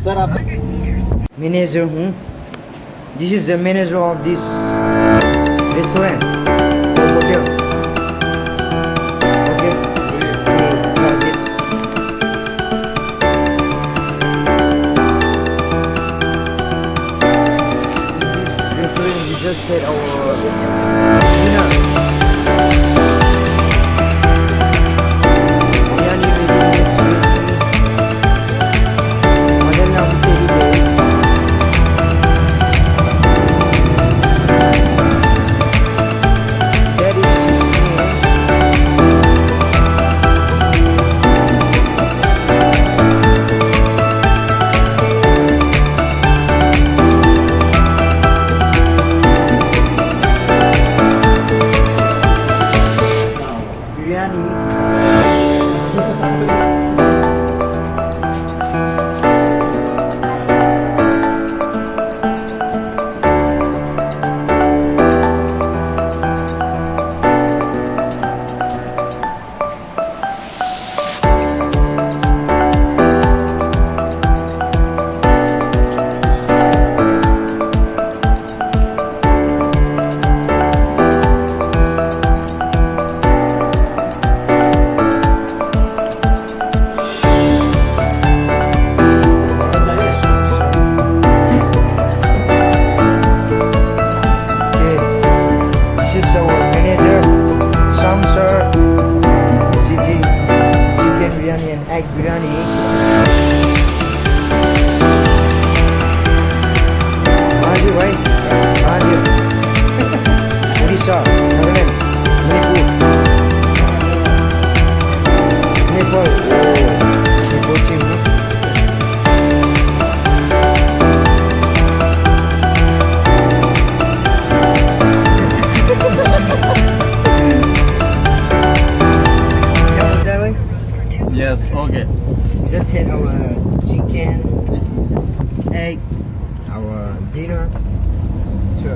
Sir, आप Manager हूँ. This is the manager of this restaurant or hotel. Okay. Gracias. This restaurant we just had our dinner. Biryani ready next to it. Hotel naam teri hai. That is biryani. Okay, this is our manager, Sam sir. This is the chicken biryani and egg biryani. कहाँ से भाई? कहाँ से? उड़ीसा, नागालैंड, मणिपुर, नेपाल. नेपाल से हूँ. क्या बोलता है भाई? Yes, okay. We just had our chicken, egg, our dinner. So